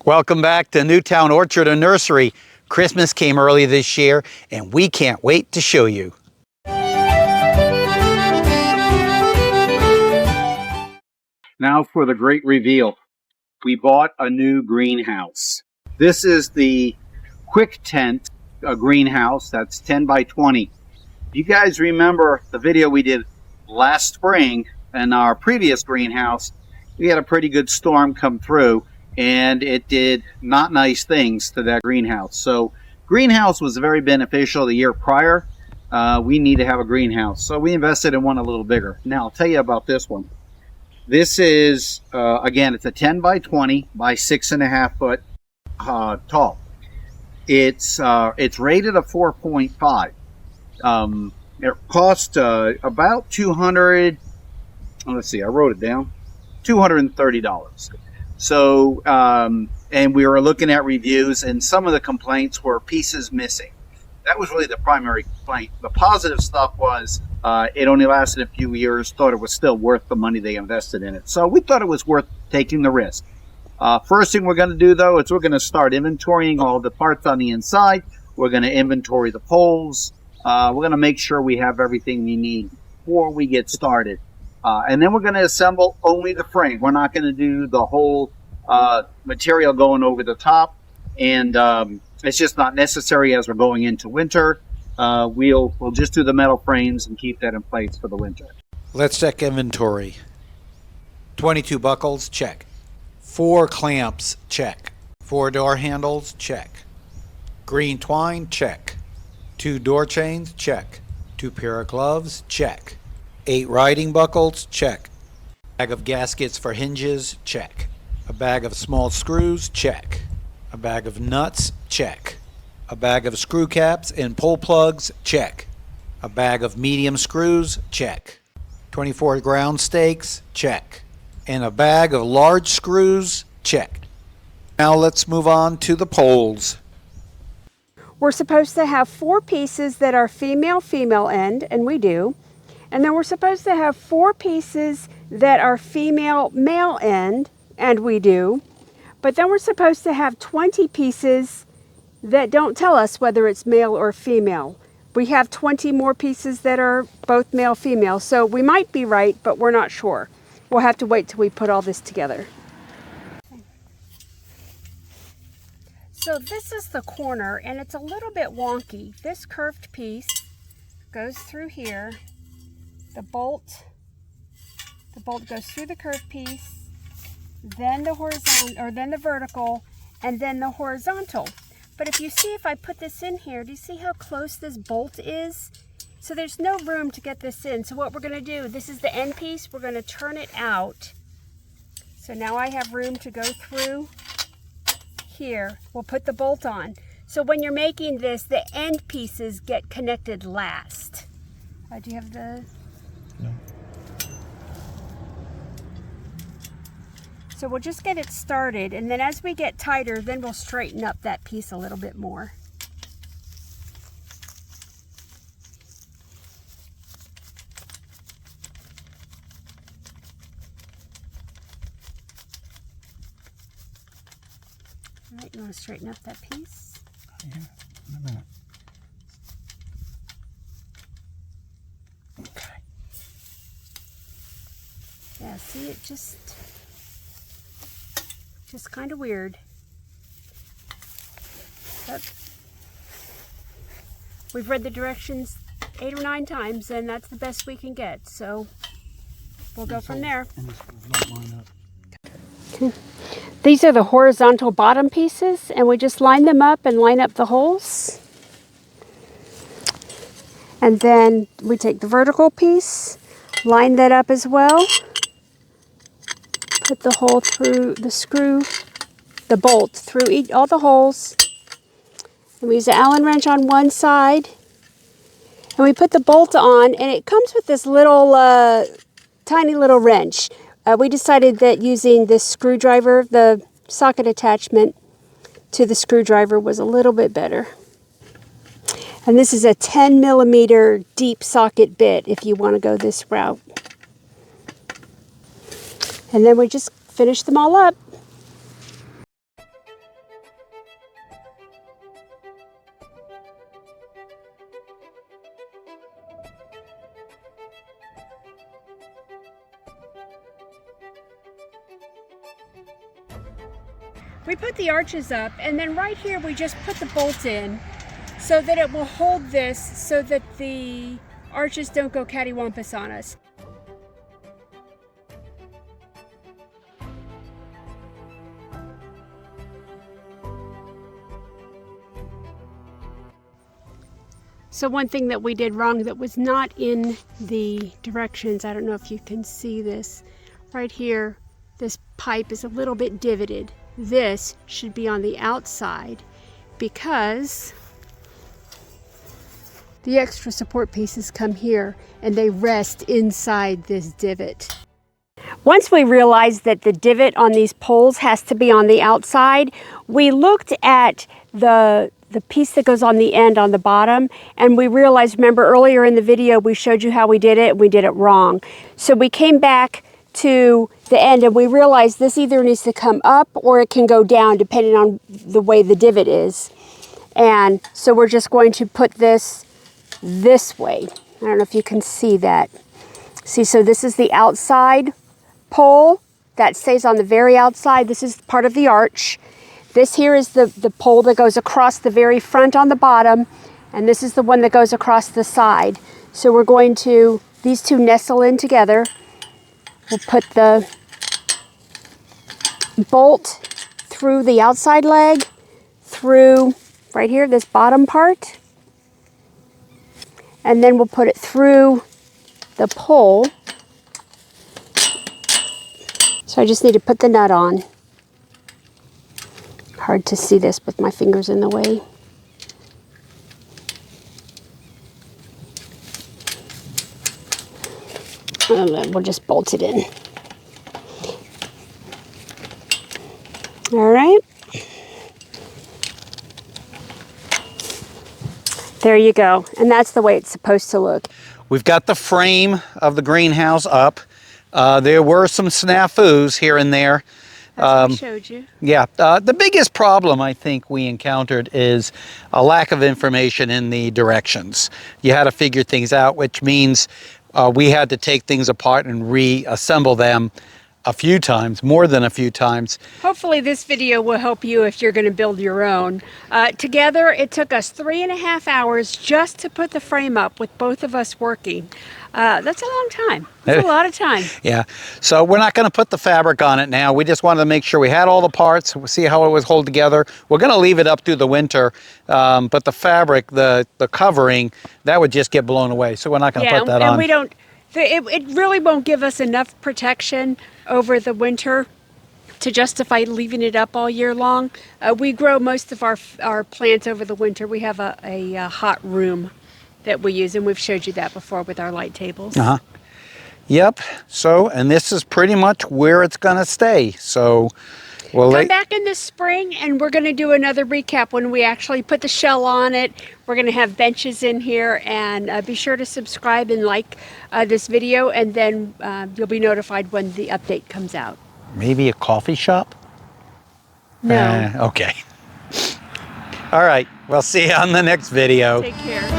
Welcome back to Newtown Orchard and Nursery. Christmas came early this year, and we can't wait to show you. Now for the great reveal. We bought a new greenhouse. This is the Quick Tent greenhouse that's 10 by 20. You guys remember the video we did last spring in our previous greenhouse? We had a pretty good storm come through, and it did not nice things to that greenhouse. So greenhouse was very beneficial the year prior. We need to have a greenhouse, so we invested in one a little bigger. Now I'll tell you about this one. This is again, it's a 10 by 20 by 6.5 foot tall. It's rated a 4.5. It cost about 200. Let's see, I wrote it down. $230. So, and we were looking at reviews, and some of the complaints were pieces missing. That was really the primary complaint. The positive stuff was it only lasted a few years, thought it was still worth the money they invested in it. So we thought it was worth taking the risk. First thing we're going to do, though, is we're going to start inventorying all the parts on the inside. We're going to inventory the poles. We're going to make sure we have everything we need before we get started. And then we're going to assemble only the frame. We're not going to do the whole material going over the top. And it's just not necessary as we're going into winter. We'll just do the metal frames and keep that in place for the winter. Let's check inventory. 22 buckles, check. 4 clamps, check. 4 door handles, check. Green twine, check. 2 door chains, check. 2 pair of gloves, check. 8 riding buckles, check. Bag of gaskets for hinges, check. A bag of small screws, check. A bag of nuts, check. A bag of screw caps and pull plugs, check. A bag of medium screws, check. 24 ground stakes, check. And a bag of large screws, check. Now let's move on to the poles. We're supposed to have 4 pieces that are female end, and we do. And then we're supposed to have 4 pieces that are female male end, and we do. But then we're supposed to have 20 pieces that don't tell us whether it's male or female. We have 20 more pieces that are both male female. So we might be right, but we're not sure. We'll have to wait till we put all this together. So this is the corner, and it's a little bit wonky. This curved piece goes through here. The bolt goes through the curved piece, then the horizontal, or then the vertical, and then the horizontal. But if you see, if I put this in here, do you see how close this bolt is? So there's no room to get this in. So what we're going to do, this is the end piece, we're going to turn it out. So now I have room to go through here. We'll put the bolt on. So when you're making this, the end pieces get connected last. Do you have the... No. So we'll just get it started, and then as we get tighter, then we'll straighten up that piece a little bit more. All right, you want to straighten up that piece? Yeah, in a minute. Okay. Yeah, see, it just kind of weird. But we've read the directions 8 or 9 times, and that's the best we can get. So we'll go from there. Okay. These are the horizontal bottom pieces, and we just line them up and line up the holes. And then we take the vertical piece, line that up as well. Put the hole through the screw, the bolt through all the holes. And we use an Allen wrench on one side. And we put the bolt on, and it comes with this little, tiny little wrench. We decided that using this screwdriver, the socket attachment to the screwdriver, was a little bit better. And this is a 10 millimeter deep socket bit if you want to go this route. And then we just finish them all up. We put the arches up, and then right here we just put the bolt in so that it will hold this so that the arches don't go cattywampus on us. So one thing that we did wrong that was not in the directions, I don't know if you can see this, right here, this pipe is a little bit divoted. This should be on the outside because the extra support pieces come here and they rest inside this divot. Once we realized that the divot on these poles has to be on the outside, we looked at the piece that goes on the end on the bottom, and we realized, remember earlier in the video we showed you how we did it, and we did it wrong. So we came back to the end and we realized this either needs to come up or it can go down depending on the way the divot is. And so we're just going to put this way. I don't know if you can see that. See, so this is the outside pole that stays on the very outside. This is part of the arch. This here is the pole that goes across the very front on the bottom, and this is the one that goes across the side. So we're going to, these two nestle in together. We'll put the bolt through the outside leg, through right here, this bottom part, and then we'll put it through the pole. So I just need to put the nut on. Hard to see this with my fingers in the way. And then we'll just bolt it in. All right. There you go. And that's the way it's supposed to look. We've got the frame of the greenhouse up. There were some snafus here and there. That's what I showed you. Yeah, the biggest problem I think we encountered is a lack of information in the directions. You had to figure things out, which means we had to take things apart and reassemble them a few times, more than a few times. Hopefully this video will help you if you're going to build your own. Together it took us 3.5 hours just to put the frame up with both of us working. That's a long time. That's a lot of time. Yeah, so we're not going to put the fabric on it now. We just wanted to make sure we had all the parts, see how it was hold together. We're going to leave it up through the winter, but the fabric, the covering, that would just get blown away. So we're not going to put that on. And we don't, it really won't give us enough protection over the winter to justify leaving it up all year long. We grow most of our plants over the winter. We have a hot room that we use, and we've showed you that before with our light tables. Yep, so, and this is pretty much where it's gonna stay. So we'll come back in the spring and we're gonna do another recap when we actually put the shell on it. We're gonna have benches in here, and be sure to subscribe and like this video, and then you'll be notified when the update comes out. Maybe a coffee shop? No. Okay. All right, we'll see you on the next video. Take care.